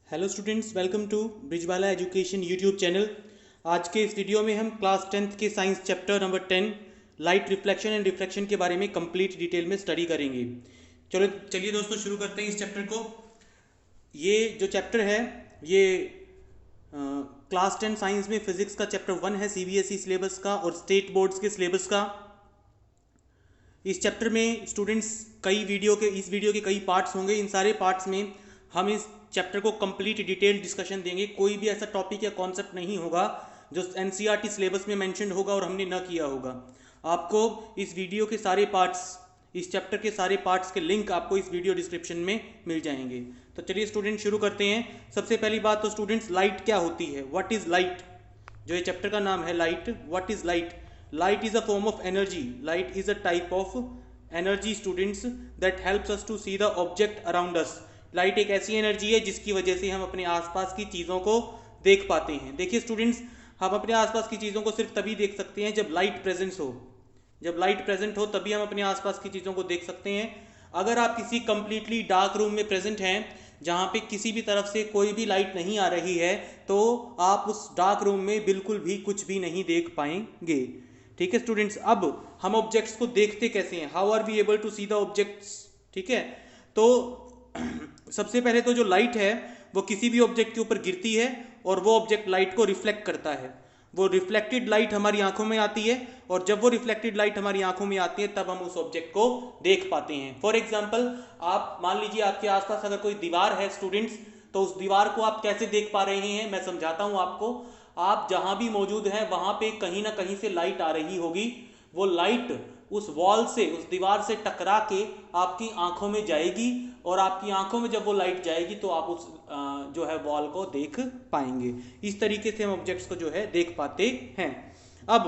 Hello students, welcome to Brijwala education YouTube channel. आज के इस वीडियो में हम क्लास 10th के science chapter number 10 light reflection and refraction के बारे में कंप्लीट डिटेल में स्टडी करेंगे। चलिए दोस्तों, शुरू करते हैं इस चैप्टर को। ये जो चैप्टर है ये क्लास 10 साइंस में फिजिक्स का चैप्टर 1 है, सीबीएसई सिलेबस का और स्टेट बोर्ड्स के सिलेबस का। इस चैप्टर में स्टूडेंट्स इस वीडियो के कई पार्ट्स होंगे। इन सारे पार्ट्स में हम इस चैप्टर को कंप्लीट डिटेल डिस्कशन देंगे। कोई भी ऐसा टॉपिक या कॉन्सेप्ट नहीं होगा जो एनसीईआरटी सिलेबस में मेंशन होगा और हमने न किया होगा। आपको इस वीडियो के सारे पार्ट्स, इस चैप्टर के सारे पार्ट्स के लिंक आपको इस वीडियो डिस्क्रिप्शन में मिल जाएंगे। तो चलिए स्टूडेंट शुरू करते हैं। सबसे पहली बात तो स्टूडेंट्स, लाइट क्या होती है? What is light? जो ये चैप्टर का नाम है light, what is light? Light is a form of energy. Light is a type of energy students that helps us to see the object around us. Light एक ऐसी energy है जिसकी वजह से हम अपने आसपास की चीज़ों को देख पाते हैं। देखिए स्टूडेंट्स, हम अपने आसपास की चीज़ों को सिर्फ तभी देख सकते हैं जब लाइट प्रेजेंस हो। जब लाइट प्रेजेंट हो तभी हम अपने आसपास की चीज़ों को देख सकते हैं। अगर आप किसी कंप्लीटली डार्क रूम में प्रेजेंट हैं जहाँ पे किसी भी तरफ से कोई भी लाइट नहीं आ रही है, तो आप उस डार्क रूम में बिल्कुल भी कुछ भी नहीं देख पाएंगे। ठीक है स्टूडेंट्स, अब हम ऑब्जेक्ट्स को देखते कैसे हैं? How are we able to see the objects? ठीक है, तो सबसे पहले तो जो लाइट है वो किसी भी ऑब्जेक्ट के ऊपर गिरती है और वो ऑब्जेक्ट लाइट को रिफ्लेक्ट करता है। वो रिफ्लेक्टेड लाइट हमारी आंखों में आती है और जब वो रिफ्लेक्टेड लाइट हमारी आंखों में आती है तब हम उस ऑब्जेक्ट को देख पाते हैं। फॉर एग्जाम्पल, आप मान लीजिए आपके आसपास अगर कोई दीवार है स्टूडेंट्स, तो उस दीवार को आप कैसे देख पा रहे हैं मैं समझाता हूं आपको। आप जहां भी मौजूद हैं वहां पे कहीं ना कहीं से लाइट आ रही होगी। वो लाइट उस वॉल से, उस दीवार से टकरा के आपकी आंखों में जाएगी और आपकी आंखों में जब वो लाइट जाएगी तो आप उस जो है वॉल को देख पाएंगे। इस तरीके से हम ऑब्जेक्ट्स को जो है देख पाते हैं। अब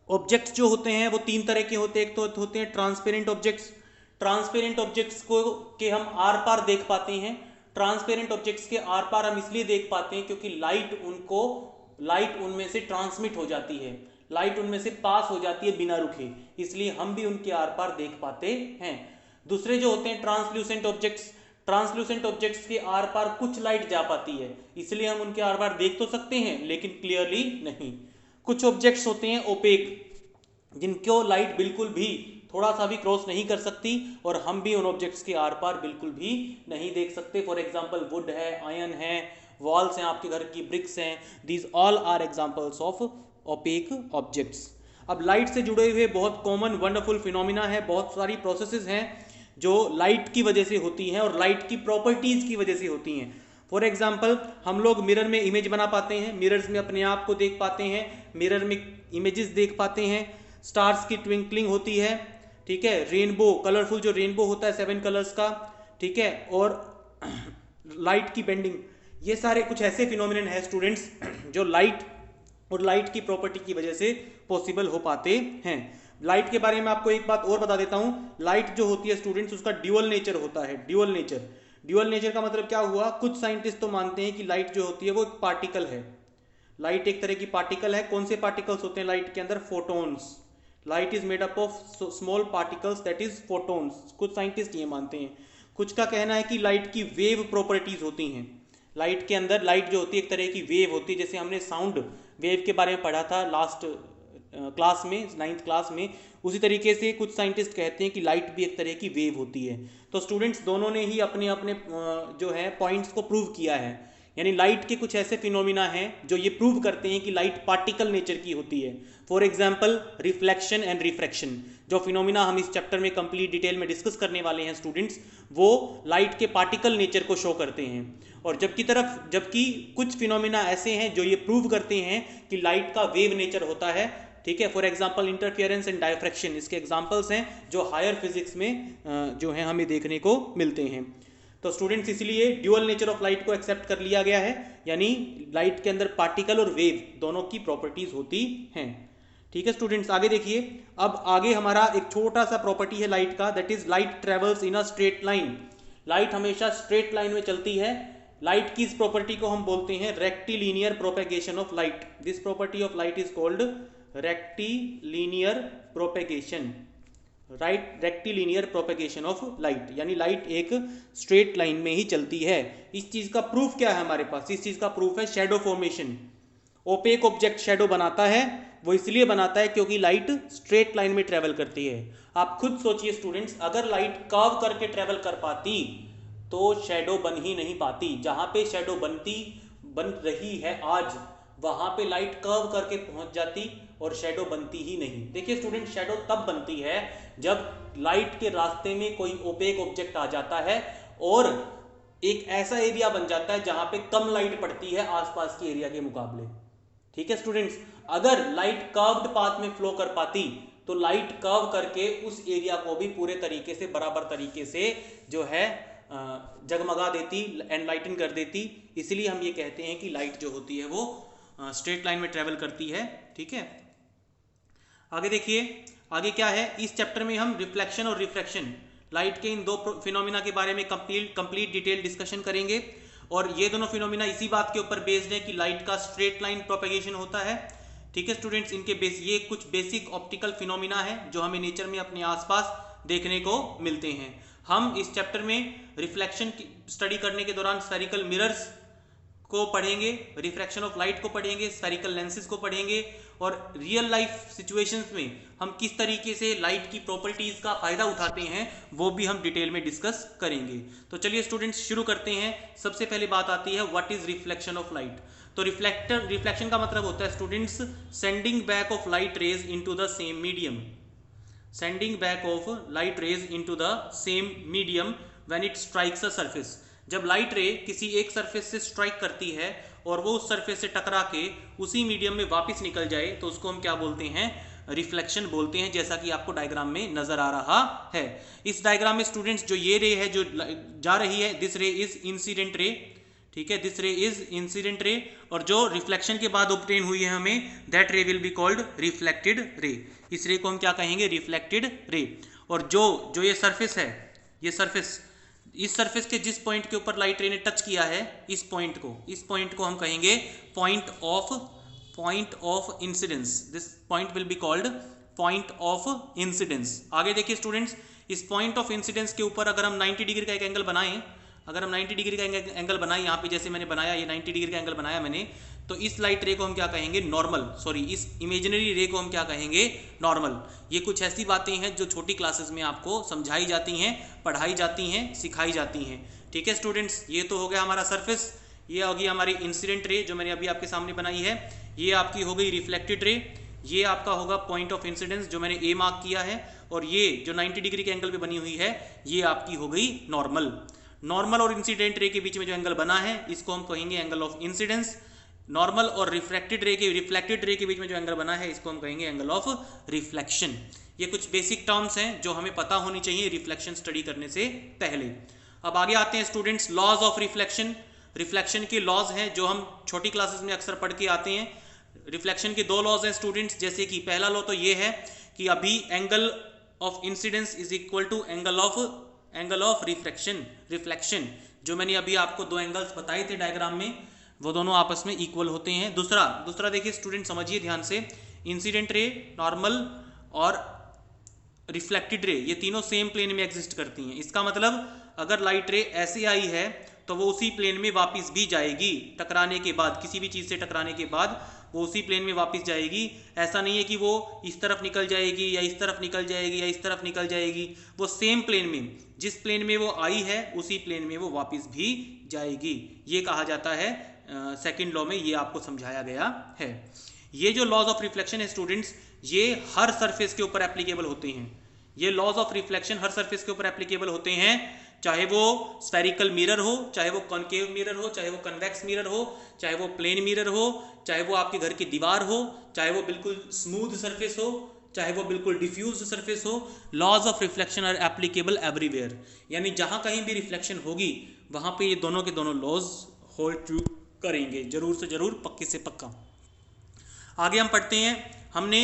ऑब्जेक्ट्स जो होते हैं वो तीन तरह के होते हैं। एक तो होते हैं ट्रांसपेरेंट ऑब्जेक्ट्स। ट्रांसपेरेंट ऑब्जेक्ट्स को के हम आर पार देख पाते हैं। ट्रांसपेरेंट ऑब्जेक्ट्स के आर पार हम इसलिए देख पाते हैं क्योंकि लाइट उनमें से ट्रांसमिट हो जाती है, लाइट उनमें से पास हो जाती है बिना रुके, इसलिए हम भी उनके आर पार देख पाते हैं। दूसरे जो होते हैं ट्रांसल्यूसेंट ऑब्जेक्ट्स। ट्रांसल्यूसेंट ऑब्जेक्ट्स के आर पार कुछ लाइट जा पाती है, इसलिए हम उनके आर पार देख तो सकते हैं लेकिन क्लियरली नहीं। कुछ ऑब्जेक्ट्स होते हैं ओपेक, जिनको लाइट बिल्कुल भी थोड़ा सा भी क्रॉस नहीं कर सकती और हम भी उन ऑब्जेक्ट्स के आर पार बिल्कुल भी नहीं देख सकते। फॉर एग्जाम्पल, वुड है, आयरन है, वॉल्स हैं, आपके घर की ब्रिक्स हैं, these all are examples of opaque objects. अब लाइट से जुड़े हुए बहुत कॉमन वंडरफुल फिनोमिना है, बहुत सारी प्रोसेसेस हैं जो लाइट की वजह से होती हैं और लाइट की प्रॉपर्टीज की वजह से होती हैं। फॉर एग्जाम्पल, हम लोग मिरर में इमेज बना पाते हैं, मिरर्स में अपने आप को देख पाते हैं, मिरर में इमेजेस देख पाते हैं, स्टार्स की ट्विंकलिंग होती है, ठीक है, रेनबो, कलरफुल जो रेनबो होता है 7 कलर्स का, ठीक है, और लाइट की बेंडिंग। ये सारे कुछ ऐसे फिनोमिनन है स्टूडेंट्स जो लाइट और लाइट की प्रॉपर्टी की वजह से पॉसिबल हो पाते हैं। लाइट के बारे में आपको एक बात और बता देता हूं। लाइट जो होती है स्टूडेंट्स, उसका ड्यूअल नेचर होता है। ड्यूअल नेचर, ड्यूअल नेचर का मतलब क्या हुआ? कुछ साइंटिस्ट तो मानते हैं कि लाइट जो होती है वो एक पार्टिकल है। लाइट एक तरह की पार्टिकल है। कौन से पार्टिकल्स होते हैं लाइट के अंदर? Photons. Light is made up of small particles, that is photons. कुछ साइंटिस्ट ये मानते हैं। कुछ का कहना है कि लाइट की वेव प्रॉपर्टीज होती हैं। लाइट के अंदर, लाइट जो होती है एक तरह की वेव होती है, जैसे हमने साउंड वेव के बारे में पढ़ा था लास्ट क्लास में, 9th क्लास में। उसी तरीके से कुछ साइंटिस्ट कहते हैं कि लाइट भी एक तरह की वेव होती है। तो स्टूडेंट्स, दोनों ने ही अपने अपने जो है पॉइंट्स को प्रूव किया है। यानी लाइट के कुछ ऐसे फिनोमिना हैं जो ये प्रूव करते हैं कि लाइट पार्टिकल नेचर की होती है। For example, reflection and refraction, जो फिनोमिना हम इस चैप्टर में कंप्लीट डिटेल में डिस्कस करने वाले हैं स्टूडेंट्स, वो लाइट के पार्टिकल नेचर को शो करते हैं। और जबकि कुछ फिनोमिना ऐसे हैं जो ये प्रूव करते हैं कि लाइट का वेव नेचर होता है। ठीक है, for example interference and diffraction इसके एग्जाम्पल्स हैं जो हायर फिजिक्स में जो है हमें देखने को मिलते हैं। तो स्टूडेंट्स, इसलिए ड्यूअल नेचर ऑफ लाइट को एक्सेप्ट कर लिया गया है, यानी लाइट के अंदर पार्टिकल और वेव दोनों की प्रॉपर्टीज होती हैं। ठीक है स्टूडेंट्स, आगे देखिए। अब आगे हमारा एक छोटा सा प्रॉपर्टी है लाइट का, that is light travels in a straight line. Light हमेशा स्ट्रेट लाइन में चलती है। लाइट की इस प्रॉपर्टी को हम बोलते हैं rectilinear propagation of light. This property of light is called rectilinear propagation. Right rectilinear propagation of light, यानी लाइट एक स्ट्रेट लाइन में ही चलती है। इस चीज का प्रूफ क्या है हमारे पास? इस चीज का प्रूफ है shadow formation. Opaque object shadow बनाता है, वो इसलिए बनाता है क्योंकि लाइट स्ट्रेट लाइन में ट्रेवल करती है। आप खुद सोचिए स्टूडेंट्स, अगर लाइट कर्व करके ट्रेवल कर पाती तो शैडो बन ही नहीं पाती। जहां पे शैडो बन रही है आज, वहां पे लाइट कर्व करके पहुंच जाती और शैडो बनती ही नहीं। देखिए स्टूडेंट, शैडो तब बनती है जब लाइट के रास्ते में कोई ओपेक ऑब्जेक्ट आ जाता है और एक ऐसा एरिया बन जाता है जहां पे कम लाइट पड़ती है आसपास के एरिया के मुकाबले। ठीक है स्टूडेंट्स, अगर लाइट कर्व्ड पाथ में फ्लो कर पाती तो लाइट कर्व करके उस एरिया को भी पूरे तरीके से बराबर तरीके से जो है जगमगा देती, एनलाइटन कर देती। इसलिए हम ये कहते हैं कि लाइट जो होती है वो स्ट्रेट लाइन में ट्रेवल करती है। ठीक है, आगे देखिए, आगे क्या है इस चैप्टर में हम रिफ्लेक्शन और रिफ्रैक्शन, लाइट के इन दो फिनोमिना के बारे में कंप्लीट डिटेल डिस्कशन करेंगे। और ये दोनों फिनोमिना इसी बात के ऊपर बेस्ड है कि लाइट का स्ट्रेट लाइन प्रोपेगेशन होता है। ठीक है स्टूडेंट्स, इनके ये कुछ बेसिक ऑप्टिकल फिनोमिना है जो हमें नेचर में अपने आसपास देखने को मिलते हैं। हम इस चैप्टर में रिफ्लेक्शन की स्टडी करने के दौरान स्फेरिकल मिरर्स को पढ़ेंगे, रिफ्रैक्शन ऑफ लाइट को पढ़ेंगे, स्फेरिकल लेंसेज को पढ़ेंगे और रियल लाइफ सिचुएशंस में हम किस तरीके से लाइट की प्रॉपर्टीज का फायदा उठाते हैं वो भी हम डिटेल में डिस्कस करेंगे। तो चलिए स्टूडेंट्स शुरू करते हैं। सबसे पहले बात आती है what is reflection of light. तो रिफ्लेक्शन का मतलब होता है students sending back of light rays into the same medium, sending back of light rays into the same medium when it strikes a surface. जब लाइट रे किसी एक surface से स्ट्राइक करती है और वो उस सरफेस से टकरा के उसी मीडियम में वापस निकल जाए तो उसको हम क्या बोलते हैं? रिफ्लेक्शन बोलते हैं, जैसा कि आपको डायग्राम में नजर आ रहा है। इस डायग्राम में स्टूडेंट्स जो ये रे है जो जा रही है, दिस रे इज इंसिडेंट रे। ठीक है, दिस रे इज इंसिडेंट रे, और जो रिफ्लेक्शन के बाद ऑब्टेन हुई है हमें, दैट रे will be called reflected ray. इस रे को हम क्या कहेंगे? Reflected ray. और जो ये सरफेस है, ये सरफेस, इस सरफेस के जिस पॉइंट के ऊपर लाइट रे ने टच किया है, इस पॉइंट को हम कहेंगे point of incidence. This point will be called point of incidence. आगे देखिए स्टूडेंट्स, इस पॉइंट ऑफ इंसिडेंस के ऊपर अगर हम 90 डिग्री का एक एंगल बनाएं, अगर हम 90 डिग्री का एंगल बनाएं, यहाँ पे जैसे मैंने बनाया, ये 90 डिग्री का एंगल बनाया मैंने, तो इस लाइट रे को हम क्या कहेंगे? नॉर्मल। सॉरी, इस इमेजिनरी रे को हम क्या कहेंगे? नॉर्मल। ये कुछ ऐसी बातें हैं जो छोटी क्लासेस में आपको समझाई जाती हैं, पढ़ाई जाती हैं, सिखाई जाती हैं। ठीक है स्टूडेंट्स, ये तो हो गया हमारा सरफेस, ये होगी हमारी इंसिडेंट रे जो मैंने अभी आपके सामने बनाई है, ये आपकी हो गई रिफ्लेक्टेड रे, ये आपका होगा पॉइंट ऑफ इंसिडेंस जो मैंने ए मार्क किया है, और ये जो 90 डिग्री के एंगल पे बनी हुई है ये आपकी हो गई नॉर्मल। नॉर्मल और इंसिडेंट रे के बीच में जो एंगल बना है इसको हम कहेंगे एंगल ऑफ इंसिडेंस। नॉर्मल और रिफ्लेक्टेड रे के बीच में जो एंगल बना है इसको हम कहेंगे एंगल ऑफ रिफ्लेक्शन। ये कुछ बेसिक टर्म्स हैं जो हमें पता होनी चाहिए रिफ्लेक्शन स्टडी करने से पहले। अब आगे आते हैं students, laws of reflection. Reflection के लॉज हैं जो हम छोटी क्लासेस में अक्सर पढ़ के आते हैं। रिफ्लेक्शन के दो लॉज हैं स्टूडेंट्स, जैसे कि पहला लॉ तो ये है कि अभी angle of incidence is equal to angle of reflection. जो मैंने अभी आपको दो एंगल्स बताए थे डायग्राम में, वो दोनों आपस में इक्वल होते हैं। दूसरा देखिए स्टूडेंट, समझिए ध्यान से, इंसिडेंट रे, नॉर्मल और रिफ्लेक्टेड रे ये तीनों सेम प्लेन में एग्जिस्ट करती हैं। इसका मतलब अगर लाइट रे ऐसे आई है तो वो उसी प्लेन में वापस भी जाएगी, टकराने के बाद, किसी भी चीज़ से टकराने के बाद वो उसी प्लेन में वापस जाएगी। ऐसा नहीं है कि वो इस तरफ निकल जाएगी या इस तरफ निकल जाएगी या इस तरफ निकल जाएगी, वो सेम प्लेन में, जिस प्लेन में वो आई है उसी प्लेन में वो वापस भी जाएगी। ये कहा जाता है सेकंड लॉ में, ये आपको समझाया गया है। ये जो लॉज ऑफ रिफ्लेक्शन है स्टूडेंट्स, ये हर सरफेस के ऊपर एप्लीकेबल होते हैं। ये लॉज ऑफ रिफ्लेक्शन हर सरफेस के ऊपर एप्लीकेबल होते हैं, चाहे वो स्फेरिकल मिरर हो, चाहे वो कॉनकेव मिरर हो, चाहे वो कन्वेक्स मिरर हो, चाहे वो प्लेन मिरर हो, चाहे वो आपके घर की दीवार हो, चाहे वो बिल्कुल स्मूथ सरफेस हो, चाहे वो बिल्कुल डिफ्यूज सरफेस हो। Laws of reflection are applicable everywhere, यानी जहां कहीं भी रिफ्लेक्शन होगी वहां पे ये दोनों के दोनों लॉज होल्ड ट्रू करेंगे, जरूर से जरूर, पक्के से पक्का। आगे हम पढ़ते हैं, हमने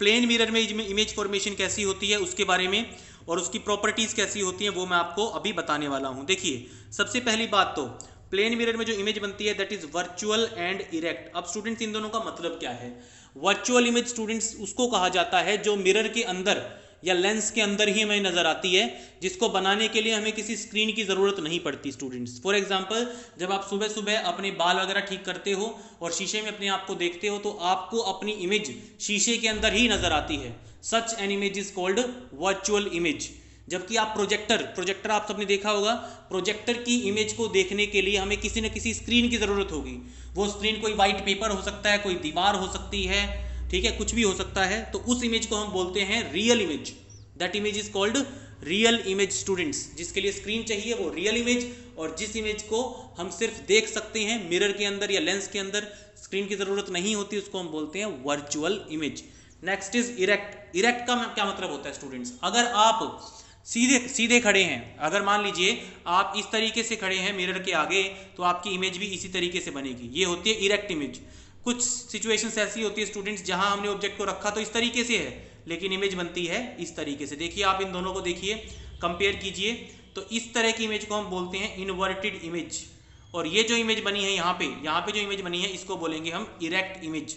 प्लेन मिरर में इमेज फॉर्मेशन कैसी होती है उसके बारे में और उसकी प्रॉपर्टीज कैसी होती हैं वो मैं आपको अभी बताने वाला हूं। देखिए सबसे पहली बात तो प्लेन मिरर में जो इमेज बनती है that is virtual and erect. अब स्टूडेंट्स इन दोनों का मतलब क्या है? वर्चुअल इमेज स्टूडेंट्स उसको कहा जाता है जो मिरर के अंदर या लेंस के अंदर ही हमें नजर आती है, जिसको बनाने के लिए हमें किसी स्क्रीन की जरूरत नहीं पड़ती स्टूडेंट्स। फॉर एग्जांपल, जब आप सुबह सुबह अपने बाल वगैरह ठीक करते हो और शीशे में अपने आप को देखते हो तो आपको अपनी इमेज शीशे के अंदर ही नजर आती है। Such an image is called virtual image. जबकि आप प्रोजेक्टर आप सबने देखा होगा, प्रोजेक्टर की इमेज को देखने के लिए हमें किसी न किसी स्क्रीन की जरूरत होगी। वो स्क्रीन कोई वाइट पेपर हो सकता है, कोई दीवार हो सकती है, ठीक है, कुछ भी हो सकता है। तो उस इमेज को हम बोलते हैं real image. That image is called real image students. जिसके लिए स्क्रीन चाहिए वो रियल इमेज, और जिस इमेज को हम सिर्फ देख सकते हैं मिरर के अंदर या लेंस के अंदर, स्क्रीन की जरूरत नहीं होती, उसको हम बोलते हैं virtual image. Next is erect. Erect का क्या मतलब होता है स्टूडेंट्स? अगर आप सीधे खड़े हैं, अगर मान लीजिए आप इस तरीके से खड़े हैं मिरर के आगे, तो आपकी इमेज भी इसी तरीके से बनेगी। ये होती है इरेक्ट इमेज। कुछ सिचुएशंस ऐसी होती है स्टूडेंट्स जहां हमने ऑब्जेक्ट को रखा तो इस तरीके से है, लेकिन इमेज बनती है इस तरीके से। देखिए आप इन दोनों को देखिए, कंपेयर कीजिए, तो इस तरह की इमेज को हम बोलते हैं इन्वर्टेड इमेज। और ये जो इमेज बनी है यहाँ पे जो इमेज बनी है इसको बोलेंगे हम erect image.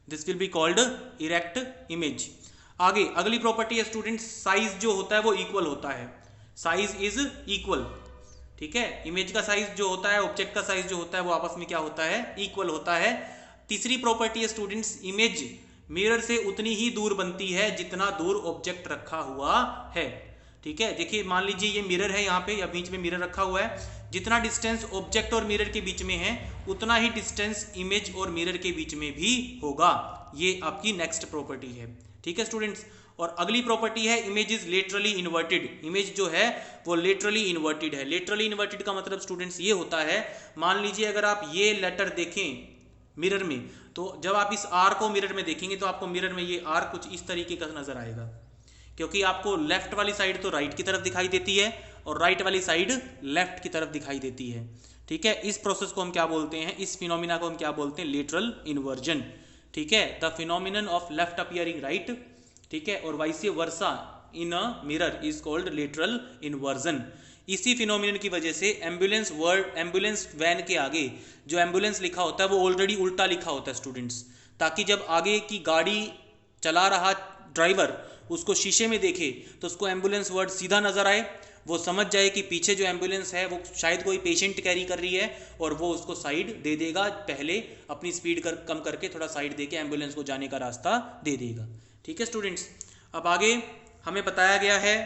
This will be called erect image. आगे अगली प्रॉपर्टी है स्टूडेंट्स, साइज जो होता है वो इक्वल होता है। साइज इज इक्वल, ठीक है। इमेज का साइज जो होता है, ऑब्जेक्ट का साइज जो होता है वो आपस में क्या होता है? इक्वल होता है। तीसरी प्रॉपर्टी है स्टूडेंट्स, इमेज मिरर से उतनी ही दूर बनती है जितना दूर ऑब्जेक्ट रखा हुआ है, ठीक है। देखिए मान लीजिए ये मिरर है यहाँ पे, या बीच में मिरर रखा हुआ है, जितना डिस्टेंस ऑब्जेक्ट और मिरर के बीच में है उतना ही डिस्टेंस इमेज और मिरर के बीच में भी होगा। ये आपकी नेक्स्ट प्रॉपर्टी है, ठीक है स्टूडेंट्स। और अगली प्रॉपर्टी है image is laterally inverted. Image जो है वो लेटरली इन्वर्टेड है। लेटरली इन्वर्टेड का मतलब स्टूडेंट्स ये होता है, मान लीजिए अगर आप ये लेटर देखें मिरर में, तो जब आप इस आर को मिरर में देखेंगे तो आपको मिरर में ये आर कुछ इस तरीके का नजर आएगा, क्योंकि आपको लेफ्ट वाली साइड तो राइट की तरफ दिखाई देती है और राइट वाली साइड लेफ्ट की तरफ दिखाई देती है, ठीक है। इस प्रोसेस को हम क्या बोलते हैं? इस फिनोमिना को हम क्या बोलते हैं? लेटरल इन्वर्जन, ठीक है। The phenomenon of left appearing right, ठीक है, और vice versa in a mirror is called lateral inversion. इसी फिनोमिनन की वजह से एम्बुलेंस वैन के आगे जो एम्बुलेंस लिखा होता है वो ऑलरेडी उल्टा लिखा होता है स्टूडेंट्स, ताकि जब आगे की गाड़ी चला रहा ड्राइवर उसको शीशे में देखे तो उसको एम्बुलेंस वर्ड सीधा नजर आए, वो समझ जाए कि पीछे जो एम्बुलेंस है वो शायद कोई पेशेंट कैरी कर रही है, और वो उसको साइड दे देगा, पहले अपनी स्पीड कम करके थोड़ा साइड दे के एम्बुलेंस को जाने का रास्ता दे देगा, ठीक है स्टूडेंट्स। अब आगे हमें बताया गया है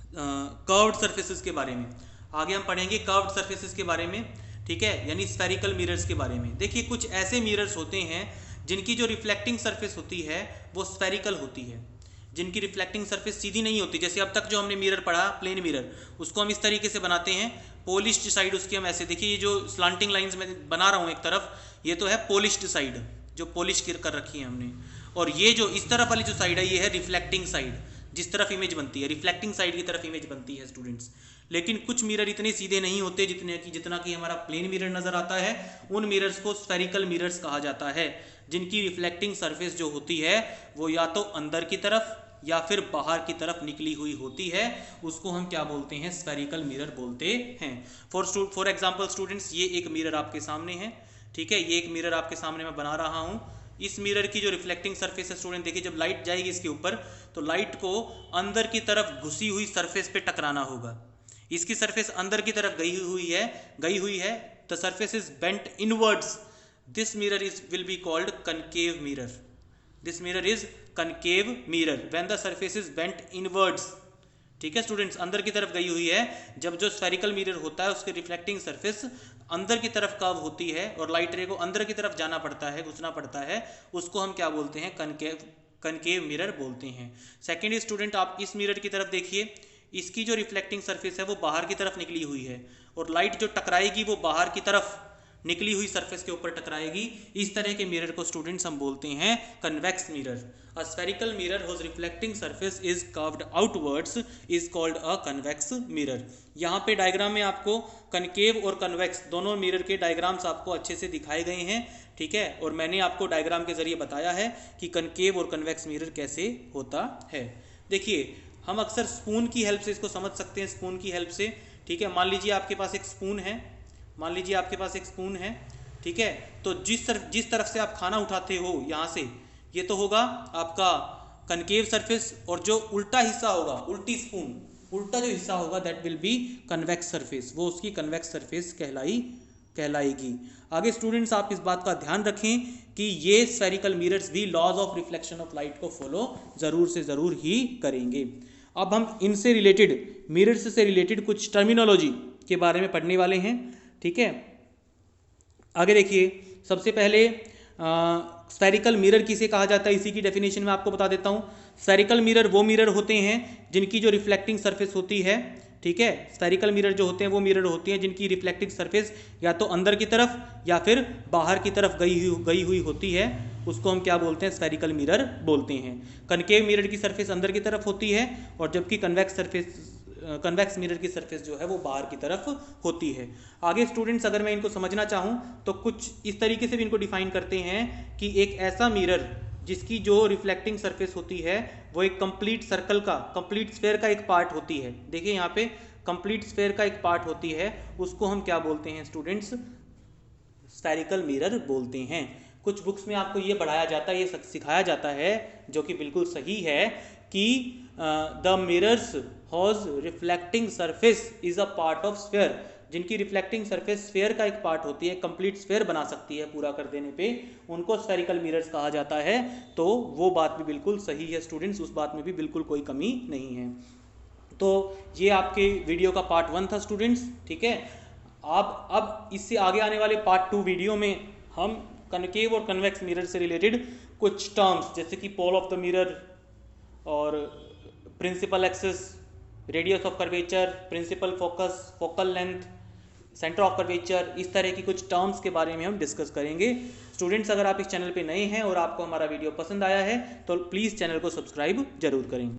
कर्व्ड सरफेसेस के बारे में। आगे हम पढ़ेंगे कर्व्ड सरफेसेस के बारे में, ठीक है, यानी स्फेरिकल मिरर्स के बारे में। देखिए कुछ ऐसे मिरर्स होते हैं जिनकी जो रिफ्लेक्टिंग सरफेस होती है वो स्फेरिकल होती है, जिनकी रिफ्लेक्टिंग सरफेस सीधी नहीं होती। जैसे अब तक जो हमने मिरर पढ़ा प्लेन मिरर, उसको हम इस तरीके से बनाते हैं, पॉलिश्ड साइड उसकी हम ऐसे, देखिए ये जो स्लांटिंग लाइंस में बना रहा हूँ एक तरफ, ये तो है पॉलिश्ड साइड, जो पॉलिश कर रखी है हमने, और ये जो इस तरफ वाली जो साइड है ये है रिफ्लेक्टिंग साइड, जिस तरफ इमेज बनती है रिफ्लेक्टिंग साइड की तरफ इमेज बनती है स्टूडेंट्स। लेकिन कुछ मिरर इतने सीधे नहीं होते जितना कि हमारा प्लेन मिरर नजर आता है। उन मिरर्स को स्फेरिकल मिरर्स कहा जाता है, जिनकी रिफ्लेक्टिंग सरफेस जो होती है वो या तो अंदर की तरफ या फिर बाहर की तरफ निकली हुई होती है, उसको हम क्या बोलते हैं? स्फेरिकल मिरर बोलते हैं। फॉर एग्जांपल स्टूडेंट्स, ये एक मिरर आपके सामने है, ठीक है, ये एक मिरर आपके सामने मैं बना रहा हूँ। इस मिरर की जो रिफ्लेक्टिंग सरफेस है स्टूडेंट, देखिए जब लाइट जाएगी इसके ऊपर तो लाइट को अंदर की तरफ घुसी हुई सरफेस पे टकराना होगा। इसकी सरफेस अंदर की तरफ गई हुई है, the surface is bent inwards. This mirror will be called concave mirror. This mirror is concave mirror when the surface is bent inwards, ठीक है स्टूडेंट्स, अंदर की तरफ गई हुई है। जब जो स्फेरिकल मिरर होता है उसकी रिफ्लेक्टिंग सरफेस अंदर की तरफ कर्व होती है और लाइट रे को अंदर की तरफ जाना पड़ता है, घुसना पड़ता है, उसको हम क्या बोलते हैं? कनकेव मिरर बोलते हैं। सेकेंड स्टूडेंट, आप इस मिरर की तरफ देखिए, इसकी जो रिफ्लेक्टिंग सरफेस है वो बाहर की तरफ निकली हुई है, और लाइट जो टकराएगी वो बाहर की तरफ निकली हुई सरफेस के ऊपर टकराएगी। इस तरह के मिरर को स्टूडेंट्स हम बोलते हैं convex mirror. A spherical mirror whose reflecting surface is curved outwards is called a convex mirror। यहाँ पे डायग्राम में आपको कनकेव और कन्वेक्स दोनों मिरर के डायग्राम्स आपको अच्छे से दिखाए गए हैं, ठीक है, और मैंने आपको डायग्राम के जरिए बताया है कि कनकेव और कन्वेक्स मिरर कैसे होता है। देखिए हम अक्सर स्पून की हेल्प से इसको समझ सकते हैं, स्पून की हेल्प से, ठीक है। मान लीजिए आपके पास एक स्पून है मान लीजिए आपके पास एक स्पून है, ठीक है, तो जिस तरफ से आप खाना उठाते हो यहाँ से, ये तो होगा आपका कनकेव सरफेस, और जो उल्टा हिस्सा होगा, उल्टी स्पून, उल्टा जो हिस्सा होगा that will be convex surface, वो उसकी कन्वेक्स सरफेस कहलाएगी। आगे स्टूडेंट्स आप इस बात का ध्यान रखें कि ये स्फेरिकल मिरर्स भी laws of reflection of light को फॉलो ज़रूर से ज़रूर ही करेंगे। अब हम इनसे रिलेटेड, मिरर्स से रिलेटेड कुछ टर्मिनोलॉजी के बारे में पढ़ने वाले हैं, ठीक है। आगे देखिए, सबसे पहले स्फेरिकल मिरर किसे कहा जाता है, इसी की डेफिनेशन में आपको बता देता हूँ। स्फेरिकल मिरर वो मिरर होते हैं जिनकी जो रिफ्लेक्टिंग सरफेस होती है, ठीक है, स्फेरिकल मिरर जो होते हैं वो मिरर होती हैं जिनकी रिफ्लेक्टिंग सरफेस या तो अंदर की तरफ या फिर बाहर की तरफ गई हुई होती है, उसको हम क्या बोलते हैं, स्फेरिकल मिरर बोलते हैं। कनकेव मिरर की सरफेस अंदर की तरफ होती है, और जबकि कन्वेक्स मिरर की सरफेस जो है वो बाहर की तरफ होती है। आगे स्टूडेंट्स अगर मैं इनको समझना चाहूँ तो कुछ इस तरीके से भी इनको डिफाइन करते हैं कि एक ऐसा मिरर जिसकी जो रिफ्लेक्टिंग सरफेस होती है वो एक कंप्लीट सर्कल का, कंप्लीट स्फेयर का एक पार्ट होती है। देखिए यहाँ पे कंप्लीट स्फेयर का एक पार्ट होती है, उसको हम क्या बोलते हैं स्टूडेंट्स, स्फेरिकल मिरर बोलते हैं। कुछ बुक्स में आपको ये पढ़ाया जाता है, ये सिखाया जाता है, जो कि बिल्कुल सही है, कि the mirrors whose reflecting surface is a part of sphere, जिनकी रिफ्लेक्टिंग सरफेस स्फेयर का एक पार्ट होती है, कंप्लीट स्फेयर बना सकती है पूरा कर देने पे, उनको स्फेरिकल मिरर्स कहा जाता है। तो वो बात भी बिल्कुल सही है स्टूडेंट्स, उस बात में भी बिल्कुल कोई कमी नहीं है। तो ये आपके वीडियो का पार्ट 1 था स्टूडेंट्स, ठीक है। आप अब इससे आगे आने वाले पार्ट 2 वीडियो में हम कनकेव और कन्वेक्स मिरर से रिलेटेड कुछ टर्म्स जैसे कि पोल ऑफ द मिरर और principal axis, radius of curvature, principal focus, focal length, centre of curvature, इस तरह की कुछ टर्म्स के बारे में हम डिस्कस करेंगे। स्टूडेंट्स अगर आप इस चैनल पे नए हैं और आपको हमारा वीडियो पसंद आया है तो प्लीज़ चैनल को सब्सक्राइब जरूर करें।